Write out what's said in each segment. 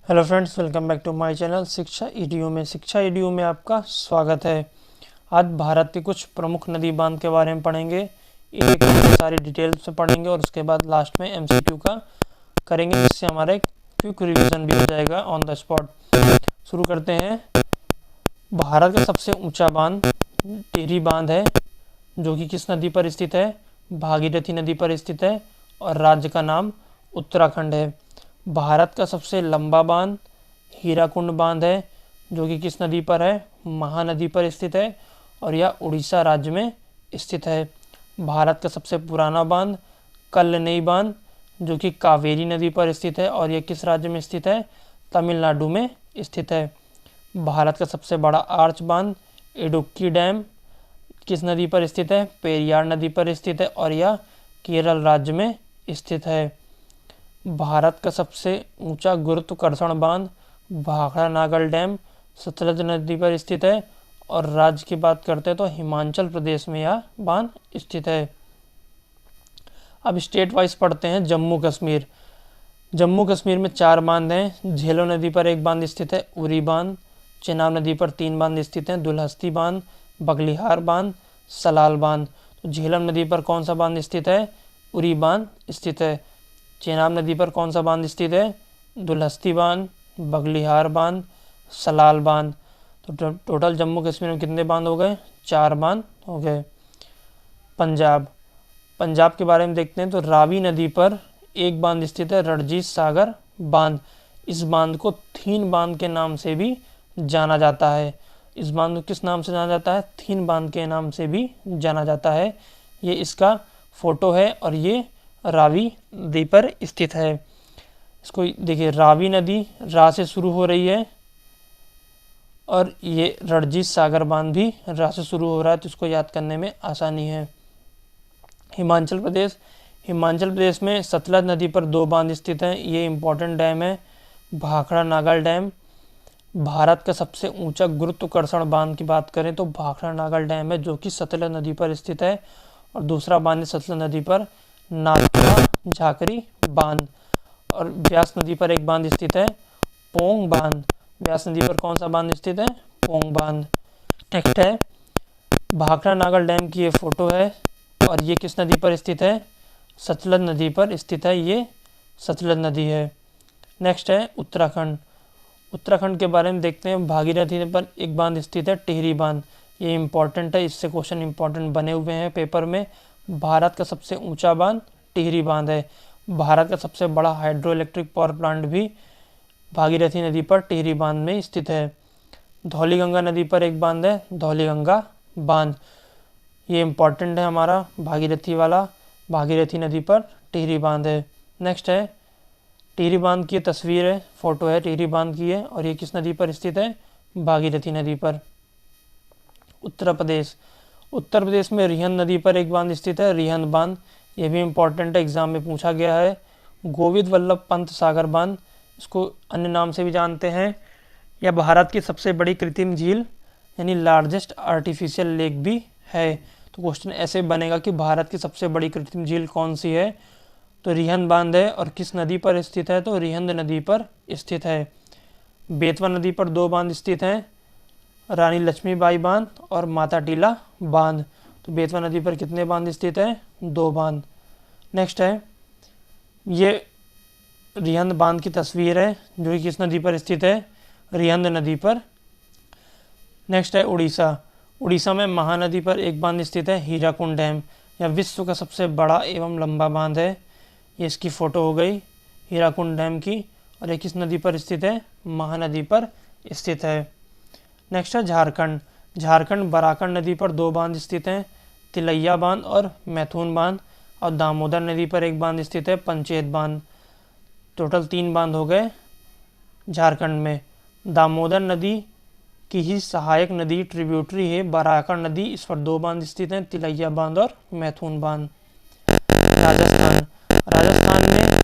Hello friends, welcome back to my channel Shiksha EDU में आपका स्वागत है। आज भारत के कुछ प्रमुख नदी बांध के बारे में पढ़ेंगे। एक एक सारी डिटेल्स में पढ़ेंगे और उसके बाद लास्ट में एमसीक्यू का करेंगे, जिससे हमारा एक क्विक रिवीजन भी हो जाएगा ऑन द स्पॉट। शुरू करते हैं। भारत का सबसे ऊंचा बांध टिहरी बांध है, जो कि किस नदी पर स्थित है? भागीरथी नदी पर स्थित है और राज्य का नाम उत्तराखंड है। भारत का सबसे लंबा बांध हीराकुंड बांध है, जो कि किस नदी पर है? महानदी पर स्थित है और यह उड़ीसा राज्य में स्थित है। भारत का सबसे पुराना बांध कल्लनई बांध, जो कि कावेरी नदी पर स्थित है और यह किस राज्य में स्थित है? तमिलनाडु में स्थित है। भारत का सबसे बड़ा आर्च बांध इडुक्की डैम किस नदी पर स्थित है? पेरियार नदी पर स्थित है और यह केरल राज्य में स्थित है। भारत का सबसे ऊंचा गुरुत्वाकर्षण बांध भाखड़ा नागल डैम सतलज नदी पर स्थित है और राज्य की बात करते हैं तो हिमाचल प्रदेश में यह बांध स्थित है। अब स्टेट वाइज पढ़ते हैं। जम्मू कश्मीर में 4 बांध हैं। झेलो नदी पर एक बांध स्थित है, उरी बांध। चेनाब नदी पर 3 बांध स्थित हैं, दुलहस्ती बांध, बगलिहार बांध, सलाल बांध। तो झेलम नदी पर कौन सा बांध स्थित है? उरी बांध स्थित है। चेनाब नदी पर कौन सा बांध स्थित है? दुलहस्ती बांध, बगलिहार बांध, सलाल बांध। तो टोटल जम्मू कश्मीर में कितने बांध हो गए? 4 बांध हो गए। पंजाब के बारे में देखते हैं तो रावी नदी पर एक बांध स्थित है, रणजीत सागर बांध। इस बांध को थीन बांध के नाम से भी जाना जाता है। इस बांध को किस नाम से जाना जाता है? थीन बांध के नाम से भी जाना जाता है। ये इसका फोटो है और ये रावी नदी पर स्थित है। इसको देखिए, रावी नदी रा से शुरू हो रही है और ये रणजीत सागर बांध भी रा से शुरू हो रहा है, तो इसको याद करने में आसानी है। हिमाचल प्रदेश में सतलज नदी पर 2 बांध स्थित हैं। ये इम्पोर्टेंट डैम है, भाखड़ा नागल डैम। भारत का सबसे ऊंचा गुरुत्वाकर्षण बांध की बात करें तो भाखड़ा नागल डैम है, जो कि सतलज नदी पर स्थित है। और दूसरा बांध है सतलज नदी पर नाथुला झाकरी बांध। और व्यास नदी पर एक बांध स्थित है, पोंग बांध। व्यास नदी पर कौन सा बांध स्थित है? पोंग बांध। नेक्स्ट है, भाखड़ा नागल डैम की ये फोटो है और ये किस नदी पर स्थित है? सतलज नदी पर स्थित है। ये सतलज नदी है। नेक्स्ट है उत्तराखंड के बारे में देखते हैं। भागीरथी नदी पर एक बांध स्थित है, टिहरी बांध। ये इंपॉर्टेंट है, इससे क्वेश्चन इंपॉर्टेंट बने हुए हैं पेपर में। भारत का सबसे ऊंचा बांध टिहरी बांध है। भारत का सबसे बड़ा हाइड्रो इलेक्ट्रिक पावर प्लांट भी भागीरथी नदी पर टिहरी बांध में स्थित है। धौलीगंगा नदी पर एक बांध है, धौलीगंगा बांध। ये इंपॉर्टेंट है हमारा भागीरथी वाला। भागीरथी नदी पर टिहरी बांध है। नेक्स्ट है, टिहरी बांध की तस्वीर है, फोटो है टिहरी बांध की है और ये किस नदी पर स्थित है? भागीरथी नदी पर। उत्तर प्रदेश में रिहंद नदी पर एक बांध स्थित है, रिहंद बांध। ये भी इम्पोर्टेंट है, एग्जाम में पूछा गया है। गोविंद वल्लभ पंत सागर बांध, इसको अन्य नाम से भी जानते हैं। यह भारत की सबसे बड़ी कृत्रिम झील यानी लार्जेस्ट आर्टिफिशियल लेक भी है। तो क्वेश्चन ऐसे बनेगा कि भारत की सबसे बड़ी कृत्रिम झील कौन सी है? तो रिहंद बांध है। और किस नदी पर स्थित है? तो रिहंद नदी पर स्थित है। बेतवा नदी पर 2 बांध स्थित हैं, रानी लक्ष्मीबाई बांध और माता टीला बांध। तो बेतवा नदी पर कितने बांध स्थित हैं? 2 बांध। नेक्स्ट है, ये रिहंद बांध की तस्वीर है, जो कि किस नदी पर स्थित है? रिहंद नदी पर। नेक्स्ट है उड़ीसा में महानदी पर एक बांध स्थित है, हीराकुंड डैम। यह विश्व का सबसे बड़ा एवं लंबा बांध है। ये इसकी फ़ोटो हो गई हीराकुंड डैम की। और ये किस नदी पर स्थित है? महानदी पर स्थित है। नेक्स्ट है झारखंड बराकन नदी पर 2 बांध स्थित हैं, तिलैया बांध और मैथुन बांध। और दामोदर नदी पर एक बांध स्थित है, पंचेत बांध। टोटल 3 बांध हो गए झारखंड में। दामोदर नदी की ही सहायक नदी ट्रिब्यूटरी है बराकन नदी, इस पर 2 बांध स्थित हैं, तिलैया बांध और मैथुन बांध। राजस्थान में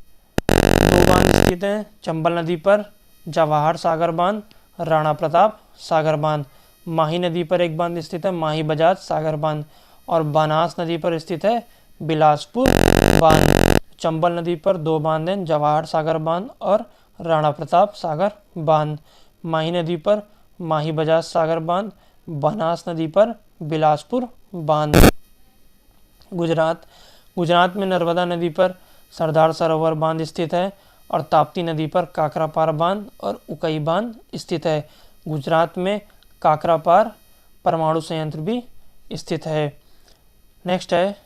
2 बांध स्थित हैं, चंबल नदी पर जवाहर सागर बांध, राणा प्रताप सागर बांध। माही नदी पर एक बांध स्थित है, माही बजाज सागर बांध। और बनास नदी पर स्थित है, बिलासपुर बांध। चंबल नदी पर 2 बांध हैं, जवाहर सागर बांध और राणा प्रताप सागर बांध। माही नदी पर माही बजाज सागर बांध। बनास नदी पर बिलासपुर बांध। गुजरात में नर्मदा नदी पर सरदार सरोवर बांध स्थित है और ताप्ती नदी पर काकरापार बांध और उकई बांध स्थित है। गुजरात में काकरापार परमाणु संयंत्र भी स्थित है। नेक्स्ट है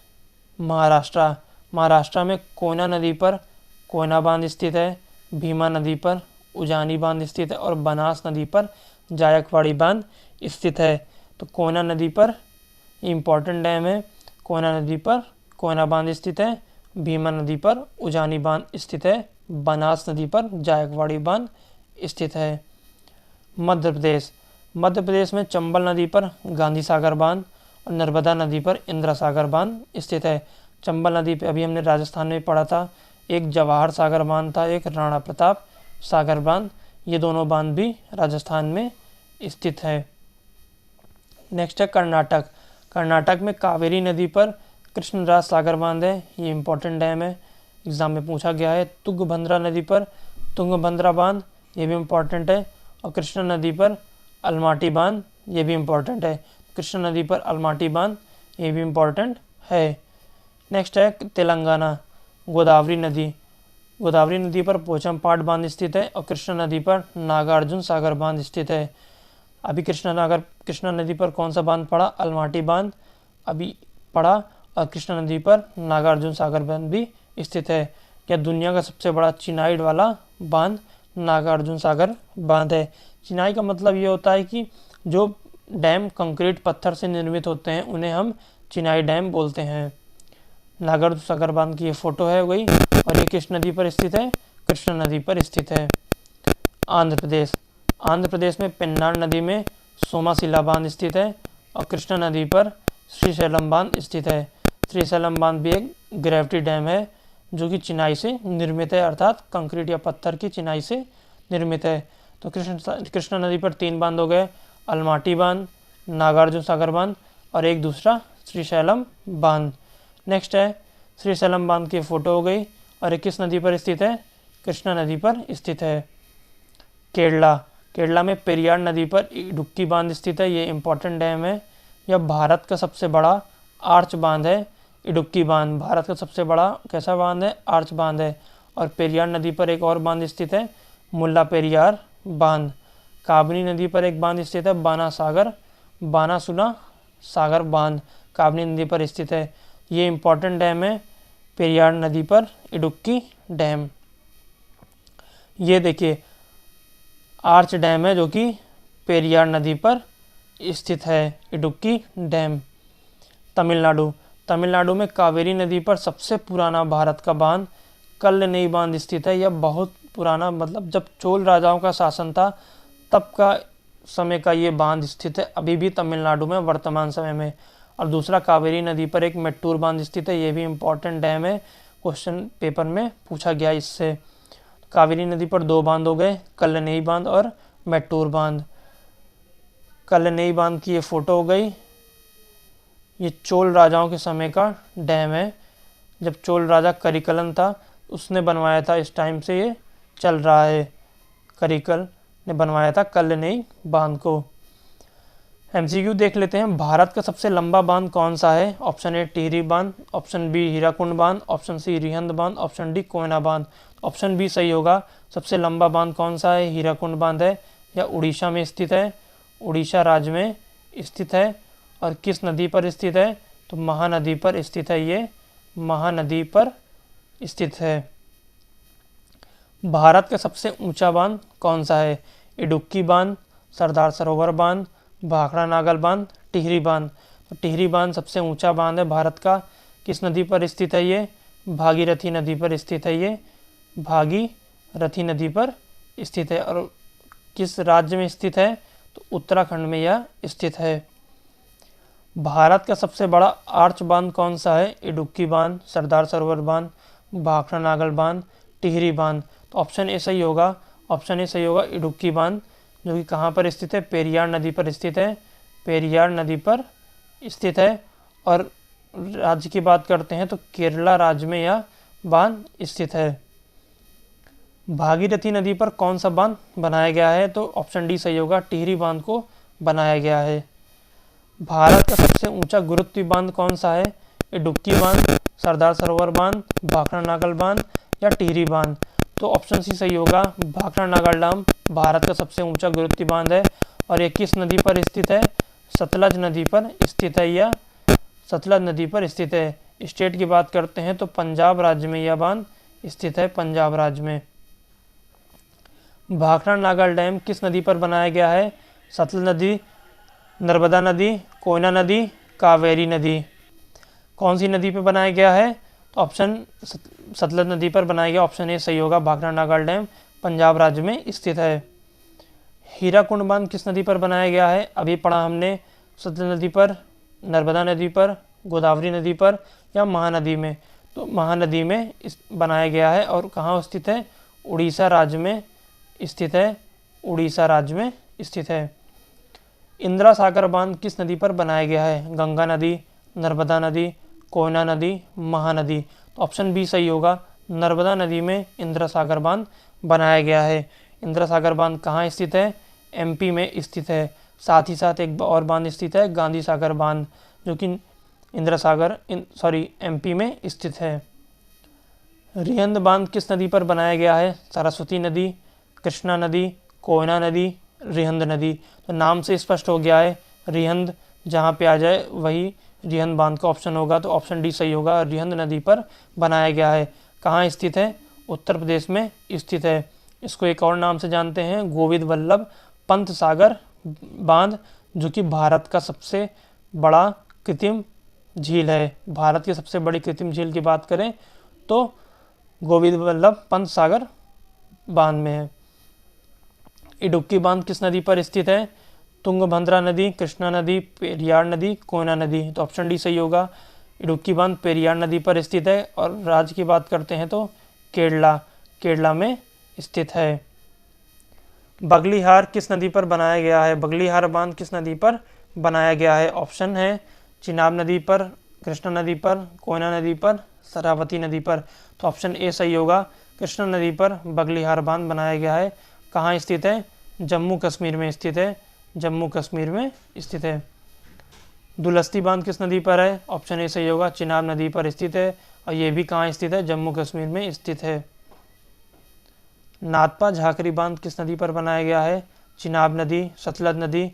महाराष्ट्र में कोयना नदी पर कोयना बांध स्थित है। भीमा नदी पर उजानी बांध स्थित है और बनास नदी पर जायकवाड़ी बांध स्थित है। तो कोयना नदी पर इम्पोर्टेंट डैम है। कोयना नदी पर कोयना बांध स्थित है। भीमा नदी पर उजानी बांध स्थित है। बनास नदी पर जायकवाड़ी बांध स्थित है। मध्य प्रदेश में चंबल नदी पर गांधी सागर बांध और नर्मदा नदी पर इंदिरा सागर बांध स्थित है। चंबल नदी पे अभी हमने राजस्थान में पढ़ा था, एक जवाहर सागर बांध था, एक राणा प्रताप सागर बांध। ये दोनों बांध भी राजस्थान में स्थित है। नेक्स्ट है कर्नाटक में कावेरी नदी पर कृष्णराज सागर बांध है। ये इंपॉर्टेंट डैम है, एग्जाम में पूछा गया है। तुंगभद्रा नदी पर तुंगभद्रा बांध, ये भी इम्पोर्टेंट है। और कृष्णा नदी पर अलमाटी बांध, ये भी इम्पोर्टेंट है। कृष्णा नदी पर अलमाटी बांध, ये भी इम्पोर्टेंट है। नेक्स्ट है तेलंगाना, गोदावरी नदी पर पोचमपाट बांध स्थित है और कृष्णा नदी पर नागार्जुन सागर बांध स्थित है। अभी कृष्णा नदी पर कौन सा बांध पड़ा? अलमाटी बांध अभी पड़ा। और कृष्णा नदी पर नागार्जुन सागर बांध भी स्थित है। क्या दुनिया का सबसे बड़ा चिनाई वाला बांध नागार्जुन सागर बांध है। चिनाई का मतलब ये होता है कि जो डैम कंक्रीट पत्थर से निर्मित होते हैं उन्हें हम चिनाई डैम बोलते हैं। नागार्जुन सागर बांध की ये फोटो है गई और ये किस नदी पर स्थित है? कृष्णा नदी पर स्थित है। आंध्र प्रदेश में पेन्नार नदी में सोमाशिला बांध स्थित है और कृष्णा नदी पर श्रीशैलम बांध स्थित है। श्रीशैलम बांध भी एक ग्रेविटी डैम है जो कि चिनाई से निर्मित है, अर्थात कंक्रीट या पत्थर की चिनाई से निर्मित है। तो कृष्णा नदी पर 3 बांध हो गए, अलमाटी बांध, नागार्जुन सागर बांध और एक दूसरा श्रीशैलम बांध। नेक्स्ट है श्रीशैलम बांध की फोटो हो गई और ये किस नदी पर स्थित है? कृष्णा नदी पर स्थित है। केरला में पेरियार नदी पर इडुक्की बांध स्थित है। ये इंपॉर्टेंट डैम है। यह भारत का सबसे बड़ा आर्च बांध है। इडुक्की बांध भारत का सबसे बड़ा कैसा बांध है? आर्च बांध है। और पेरियार नदी पर एक और बांध स्थित है, मुल्ला पेरियार बांध। काबनी नदी पर एक बांध स्थित है, बानासुना सागर बांध काबनी नदी पर स्थित है। ये इंपॉर्टेंट डैम है पेरियार नदी पर इडुक्की डैम। ये देखिए आर्च डैम है जो कि पेरियार नदी पर स्थित है, इडुक्की डैम। तमिलनाडु में कावेरी नदी पर सबसे पुराना भारत का बांध कल्लनेई बांध स्थित है। यह बहुत पुराना, मतलब जब चोल राजाओं का शासन था तब का समय का ये बांध स्थित है अभी भी तमिलनाडु में वर्तमान समय में। और दूसरा कावेरी नदी पर एक मेट्टूर बांध स्थित है। ये भी इम्पोर्टेंट डैम है, क्वेश्चन पेपर में पूछा गया इससे। कावेरी नदी पर 2 बांध हो गए, कल्लनेई बांध और मेट्टूर बांध। कल्लनेई बांध की ये फोटो हो गई। ये चोल राजाओं के समय का डैम है। जब चोल राजा करिकलन था उसने बनवाया था, इस टाइम से ये चल रहा है। करिकल ने बनवाया था कल्लनेई बांध को। एमसीक्यू देख लेते हैं। भारत का सबसे लंबा बांध कौन सा है? ऑप्शन ए टिहरी बांध, ऑप्शन बी हीराकुंड बांध, ऑप्शन सी रिहंद बांध, ऑप्शन डी कोयना बांध। ऑप्शन बी सही होगा। सबसे लंबा बांध कौन सा है? हीराकुंड बांध है। यह उड़ीसा में स्थित है, उड़ीसा राज्य में स्थित है। और किस नदी पर स्थित है? तो महानदी पर स्थित है। ये महानदी पर स्थित है। भारत का सबसे ऊंचा बांध कौन सा है? इडुक्की बांध, सरदार सरोवर बांध, भाखड़ा नागल बांध, टिहरी बांध। तो टिहरी बांध सबसे ऊंचा बांध है भारत का। किस नदी पर स्थित है? ये भागीरथी नदी पर स्थित है। ये भागीरथी नदी पर स्थित है। और किस राज्य में स्थित है? तो उत्तराखंड में यह स्थित है। भारत का सबसे बड़ा आर्च बांध कौन सा है? इडुक्की बांध, सरदार सरोवर बांध, भाखड़ा नागल बांध, टिहरी बांध। तो ऑप्शन ए सही होगा। ऑप्शन ए सही होगा, इडुक्की बांध, जो कि कहाँ पर स्थित है? पेरियार नदी पर स्थित है। पेरियार नदी पर स्थित है। और राज्य की बात करते हैं तो केरला राज्य में यह बांध स्थित है। भागीरथी नदी पर कौन सा बांध बनाया गया है? तो ऑप्शन डी सही होगा, टिहरी बांध को बनाया गया है। भारत का सबसे ऊंचा गुरुत्वीय बांध कौन सा है? इडुक्की बांध, सरदार सरोवर बांध, भाखड़ा नागल बांध या टिहरी बांध? तो ऑप्शन सी सही होगा, भाखड़ा नागल डैम भारत का सबसे ऊंचा गुरुत्वीय बांध है। और ये किस नदी पर स्थित है? सतलज नदी पर स्थित है, या सतलज नदी पर स्थित है। स्टेट की बात करते हैं तो पंजाब राज्य में यह बांध स्थित है, पंजाब राज्य में। भाखड़ा नागल डैम किस नदी पर बनाया गया है? सतलज नदी, नर्मदा नदी, कोयना नदी, कावेरी नदी? कौन सी नदी पर बनाया गया है? तो ऑप्शन सतलज नदी पर बनाया गया, ऑप्शन ए सही होगा, भाखड़ा नागल डैम पंजाब राज्य में स्थित है। हीराकुंड बांध किस नदी पर बनाया गया है? अभी पढ़ा हमने, सतलज नदी पर, नर्मदा नदी पर, गोदावरी नदी पर या महानदी में? तो महानदी में बनाया गया है। और कहाँ स्थित है? उड़ीसा राज्य में स्थित है, उड़ीसा राज्य में स्थित है। इंदिरा सागर बांध किस नदी पर बनाया गया है? गंगा नदी, नर्मदा नदी, कोयना नदी, महानदी? तो ऑप्शन बी सही होगा, नर्मदा नदी में इंदिरा सागर बांध बनाया गया है। इंदिरा सागर बांध कहाँ स्थित है? एमपी में स्थित है। साथ ही साथ एक और बांध स्थित है, गांधी सागर बांध, जो कि एमपी में स्थित है। रिहंद बांध किस नदी पर बनाया गया है? सरस्वती नदी, कृष्णा नदी, कोयना नदी, रिहंद नदी? तो नाम से स्पष्ट हो गया है, रिहंद जहाँ पे आ जाए वही रिहंद बांध का ऑप्शन होगा। तो ऑप्शन डी सही होगा, रिहंद नदी पर बनाया गया है। कहाँ स्थित है? उत्तर प्रदेश में स्थित है। इसको एक और नाम से जानते हैं, गोविंद वल्लभ पंत सागर बांध, जो कि भारत का सबसे बड़ा कृत्रिम झील है। भारत की सबसे बड़ी कृत्रिम झील की बात करें तो गोविंद वल्लभ पंत सागर बांध में है। इडुक्की बांध किस नदी पर स्थित है? तुंगभद्रा नदी, कृष्णा नदी, पेरियार नदी, कोयना नदी? तो ऑप्शन डी सही होगा, इडुक्की बांध पेरियार नदी पर स्थित है। और राज्य की बात करते हैं तो केरला में स्थित है। बगलीहार किस नदी पर बनाया गया है? बगलीहार बांध किस नदी पर बनाया गया है? ऑप्शन है चिनाब नदी पर, कृष्णा नदी पर, कोयना नदी पर, शरावती नदी पर? तो ऑप्शन ए सही होगा, कृष्णा नदी पर बगलीहार बांध बनाया गया है। कहाँ स्थित है? जम्मू कश्मीर में स्थित है, जम्मू कश्मीर में स्थित है। दुलस्ती बांध किस नदी पर है? ऑप्शन ए सही होगा, चिनाब नदी पर स्थित है। और ये भी कहाँ स्थित है? जम्मू कश्मीर में स्थित है। नाथपा झाकरी बांध किस नदी पर बनाया गया है? चिनाब नदी, सतलज नदी,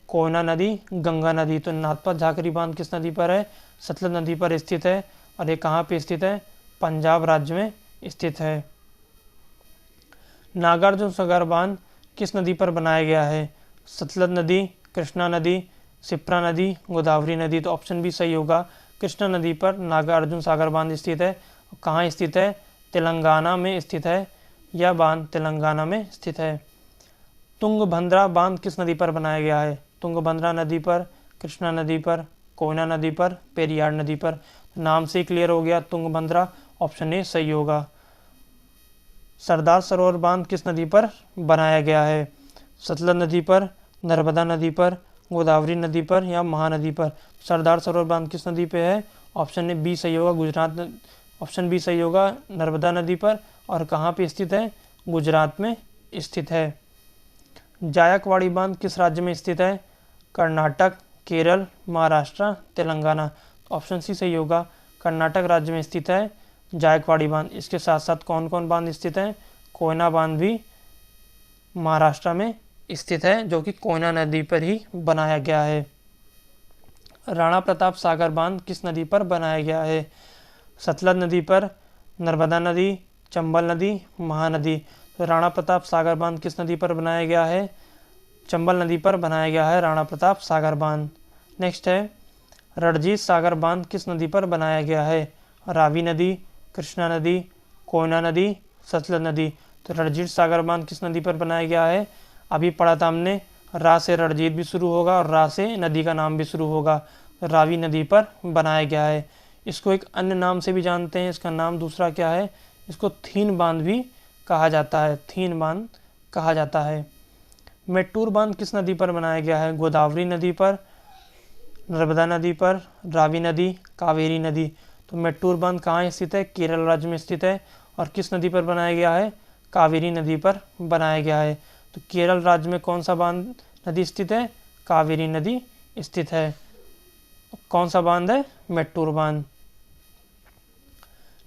कोयना नदी, गंगा नदी? तो नाथपा झाकरी बांध किस नदी पर है? सतलज नदी पर स्थित है। और ये कहाँ पे स्थित है? पंजाब राज्य में स्थित है। नागार्जुन सागर बांध किस नदी पर बनाया गया है? सतलज नदी, कृष्णा नदी, शिप्रा नदी, गोदावरी नदी? तो ऑप्शन भी सही होगा, कृष्णा नदी पर नागार्जुन सागर बांध स्थित है। कहाँ स्थित है? तेलंगाना में स्थित है, यह बांध तेलंगाना में स्थित है। तुंगभद्रा बांध किस नदी पर बनाया गया है? तुंगभद्रा नदी पर, कृष्णा नदी पर, कोयना नदी पर, पेरियार नदी पर? नाम से क्लियर हो गया, तुंगभद्रा, ऑप्शन ए सही होगा। सरदार सरोवर बांध किस नदी पर बनाया गया है? सतलज नदी पर, नर्मदा नदी पर, गोदावरी नदी पर या महानदी पर? सरदार सरोवर बांध किस नदी पे है? ऑप्शन ए बी सही होगा, गुजरात, ऑप्शन बी सही होगा, नर्मदा नदी पर। और कहाँ पे स्थित है? गुजरात में स्थित है। जायकवाड़ी बांध किस राज्य में स्थित है? कर्नाटक, केरल, महाराष्ट्र, तेलंगाना? ऑप्शन सी सही होगा, कर्नाटक राज्य में स्थित है जायकवाड़ी बांध। इसके साथ साथ कौन कौन बांध स्थित हैं? कोयना बांध भी महाराष्ट्र में स्थित है, जो कि कोयना नदी पर ही बनाया गया है। राणा प्रताप सागर बांध किस नदी पर बनाया गया है? सतलज नदी पर, नर्मदा नदी, चंबल नदी, महानदी? तो राणा प्रताप सागर बांध किस नदी पर बनाया गया है? चंबल नदी पर बनाया गया है राणा प्रताप सागर बांध। नेक्स्ट है, रणजीत सागर बांध किस नदी पर बनाया गया है? रावी नदी, कृष्णा नदी, कोयना नदी, सतलज नदी? तो रणजीत सागर बांध किस नदी पर बनाया गया है? अभी पढ़ा था हमने, रा से रणजीत भी शुरू होगा और रा से नदी का नाम भी शुरू होगा। तो रावी नदी पर बनाया गया है। इसको एक अन्य नाम से भी जानते हैं, इसका नाम दूसरा क्या है? इसको थीन बांध भी कहा जाता है, थीन बांध कहा जाता है। मेट्टूर बांध किस नदी पर बनाया गया है? गोदावरी नदी पर, नर्मदा नदी पर, रावी नदी, कावेरी नदी? तो मेट्टूर बांध कहाँ स्थित है? केरल राज्य में स्थित है। और किस नदी पर बनाया गया है? कावेरी नदी पर बनाया गया है। तो केरल राज्य में कौन सा बांध नदी स्थित है? कावेरी नदी स्थित है। कौन सा बांध है? मेट्टूर बांध।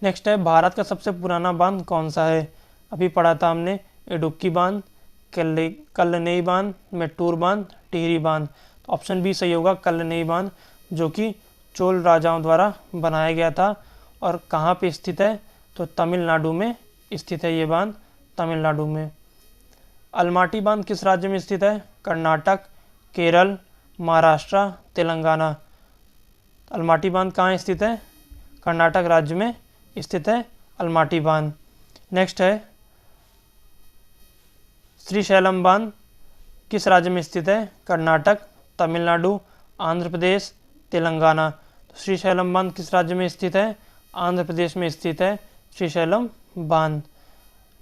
नेक्स्ट है, भारत का सबसे पुराना बांध कौन सा है? अभी पढ़ा था हमने, इडुक्की बांध, कल्लनेई बांध, मेट्टूर बांध, टिहरी बांध। तो ऑप्शन बी सही होगा, कल्लनेई बांध, जो कि चोल राजाओं द्वारा बनाया गया था। और कहाँ पे स्थित है? तो तमिलनाडु में स्थित है ये बांध, तमिलनाडु में। अलमाटी बांध किस राज्य में स्थित है? कर्नाटक, केरल, महाराष्ट्र, तेलंगाना। अलमाटी बांध कहाँ स्थित है? कर्नाटक राज्य में स्थित है अलमाटी बांध। नेक्स्ट है, श्रीशैलम बांध किस राज्य में स्थित है? कर्नाटक, तमिलनाडु, आंध्र प्रदेश, तेलंगाना। तो श्रीशैलम बांध किस राज्य में स्थित है? आंध्र प्रदेश में स्थित है श्रीशैलम बांध।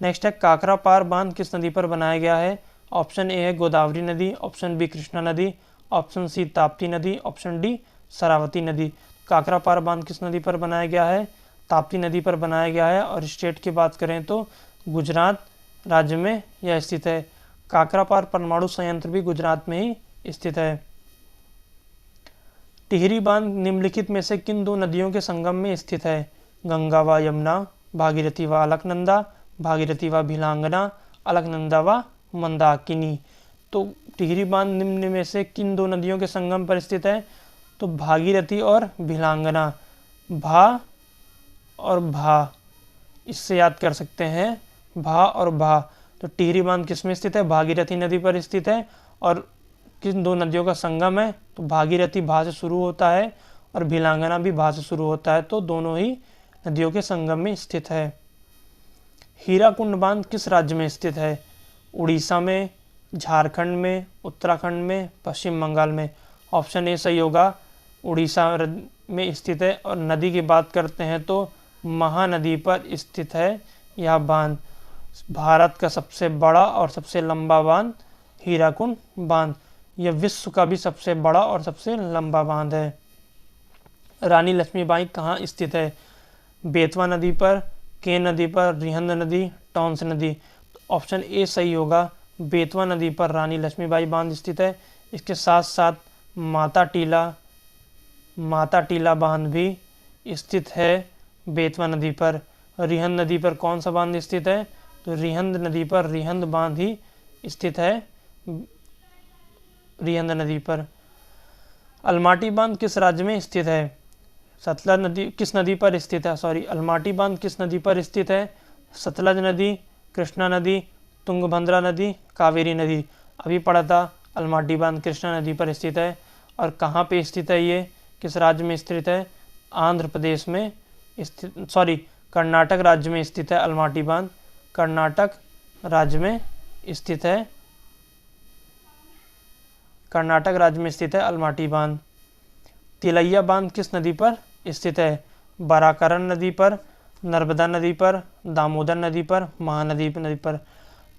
नेक्स्ट है, काकरा पार बांध किस नदी पर बनाया गया है? ऑप्शन ए है गोदावरी नदी, ऑप्शन बी कृष्णा नदी, ऑप्शन सी ताप्ती नदी, ऑप्शन डी शरावती नदी। काकरा पार बांध किस नदी पर बनाया गया है? ताप्ती नदी पर बनाया गया है। और स्टेट की बात करें तो गुजरात राज्य में यह स्थित है। काकरापार परमाणु संयंत्र भी गुजरात में ही स्थित है। टिहरी बांध निम्नलिखित में से किन दो नदियों के संगम में स्थित है? गंगा व यमुना, भागीरथी व अलकनंदा, भागीरथी व भिलांगना, अलकनंदा व मंदाकिनी। तो टिहरी बांध निम्न में से किन दो नदियों के संगम पर स्थित है? तो भागीरथी और भिलांगना। भा और भा, इससे याद कर सकते हैं, भा और भा। तो टिहरी बांध किस में स्थित है? भागीरथी नदी पर स्थित है। और किन दो नदियों का संगम है? तो भागीरथी भा से शुरू होता है और भिलांगना भी भा से शुरू होता है। तो दोनों ही नदियों के संगम में स्थित है। हीराकुंड बांध किस राज्य में स्थित है? उड़ीसा में, झारखंड में, उत्तराखंड में, पश्चिम बंगाल में। ऑप्शन ए सही होगा, उड़ीसा में स्थित है। और नदी की बात करते हैं तो महानदी पर स्थित है यह बांध। भारत का सबसे बड़ा और सबसे लंबा बांध हीराकुंड बांध। यह विश्व का भी सबसे बड़ा और सबसे लंबा बांध है। रानी लक्ष्मीबाई कहाँ स्थित है? बेतवा नदी पर, केन नदी पर, रिहंद नदी, टॉन्स नदी। ऑप्शन ए सही होगा, बेतवा नदी पर रानी लक्ष्मीबाई बांध स्थित है। इसके साथ साथ माता टीला बांध भी स्थित है बेतवा नदी पर। रिहंद नदी पर कौन सा बांध स्थित है? तो रिहंद नदी पर रिहंद बांध ही स्थित है रिहंद नदी पर। अलमाटी बांध किस राज्य में स्थित है? सतलज नदी किस नदी पर स्थित है? अलमाटी बांध किस नदी पर स्थित है? सतलज नदी, कृष्णा नदी, तुंगभद्रा नदी, कावेरी नदी। अभी पढ़ा था, अलमाटी बांध कृष्णा नदी पर स्थित है। और कहाँ पे स्थित है ये? किस राज्य में स्थित है? आंध्र प्रदेश में स्थित, कर्नाटक राज्य में स्थित है अलमाटी बांध। कर्नाटक राज्य में स्थित है, कर्नाटक राज्य में स्थित है अलमाटी बांध। तिलैया बांध किस नदी पर स्थित है? बराकरन नदी पर, नर्मदा नदी पर, दामोदर नदी पर, महानदी नदी पर।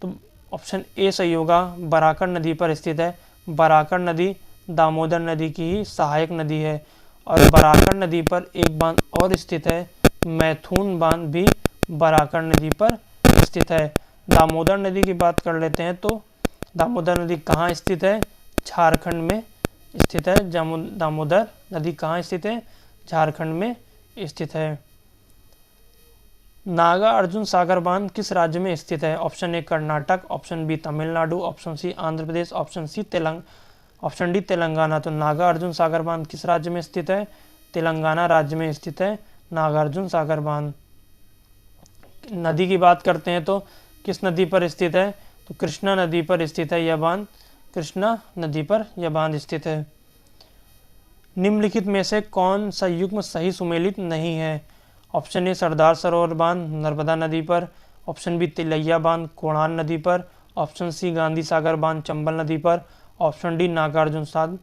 तो ऑप्शन ए सही होगा, बराकर नदी पर स्थित है। बराकर नदी दामोदर नदी की ही सहायक नदी है। और बराकर नदी पर एक बांध और स्थित है, मैथुन बांध भी बराकर नदी पर स्थित है। दामोदर नदी की बात कर लेते हैं तो दामोदर नदी कहाँ स्थित है? झारखंड में स्थित है। दामोदर नदी कहाँ स्थित है? झारखंड में स्थित है। नागा अर्जुन सागर बांध किस राज्य में स्थित है? Option A Karnataka, option B Tamil Nadu, option C Andhra Pradesh, option D Telangana. तो नागा अर्जुन सागर बांध किस राज्य में स्थित है? तेलंगाना राज्य में स्थित है नागार्जुन सागर बांध। नदी की बात करते हैं तो किस नदी पर स्थित है? तो कृष्णा नदी पर स्थित है यह बांध। कृष्णा नदी पर यह बांध स्थित है। निम्नलिखित में से कौन सा युग्म सही सुमेलित नहीं है? ऑप्शन ए सरदार सरोवर बांध नर्मदा नदी पर, ऑप्शन बी तिलैया बांध कोणार्क नदी पर, ऑप्शन सी गांधी सागर बांध चंबल नदी पर, ऑप्शन डी नागार्जुन साध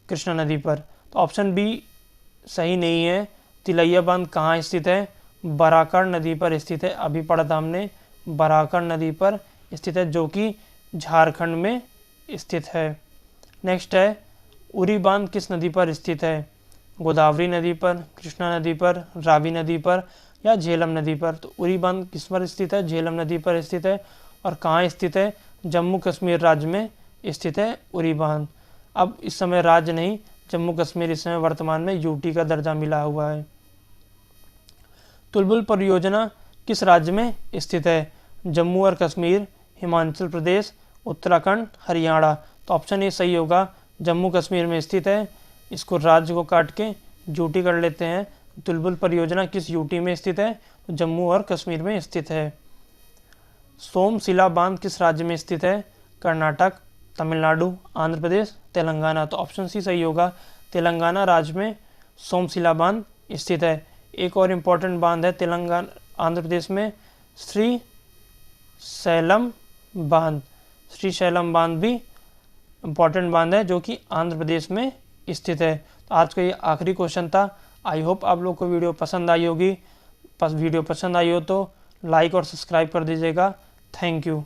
कृष्णा नदी पर। तो ऑप्शन बी सही नहीं है। तिलैया बांध कहाँ स्थित है? बराकर नदी पर स्थित है। अभी पढ़ा था हमने, बराकर नदी पर स्थित है, जो कि झारखंड में स्थित है। नेक्स्ट है, उरी बांध किस नदी पर स्थित है? गोदावरी नदी पर, कृष्णा नदी पर, रावी नदी पर या झेलम नदी पर। तो उरी बांध किस पर स्थित है? झेलम नदी पर स्थित है। और कहाँ स्थित है? जम्मू कश्मीर राज्य में स्थित है उरी बांध। अब इस समय राज्य नहीं, जम्मू कश्मीर इस समय वर्तमान में यूटी का दर्जा मिला हुआ है। तुलबुल परियोजना किस राज्य में स्थित है? जम्मू और कश्मीर, हिमाचल प्रदेश, उत्तराखंड, हरियाणा। तो ऑप्शन ए सही होगा, जम्मू कश्मीर में स्थित है। इसको राज्य को काट के यूटी कर लेते हैं। तुलबुल परियोजना किस यूटी में स्थित है? जम्मू और कश्मीर में स्थित है। सोमशिला बांध किस राज्य में स्थित है? कर्नाटक, तमिलनाडु, आंध्र प्रदेश, तेलंगाना। तो ऑप्शन सी सही होगा, तेलंगाना राज्य में सोमशिला बांध स्थित है। एक और इम्पॉर्टेंट बांध है तेलंगाना आंध्र प्रदेश में, श्री शैलम बांध। श्री शैलम बांध भी इम्पॉर्टेंट बांध है जो कि आंध्र प्रदेश में स्थित है। तो आज का ये आखिरी क्वेश्चन था। आई होप आप लोग को वीडियो पसंद आई होगी। वीडियो पसंद आई हो तो लाइक और सब्सक्राइब कर दीजिएगा। Thank you.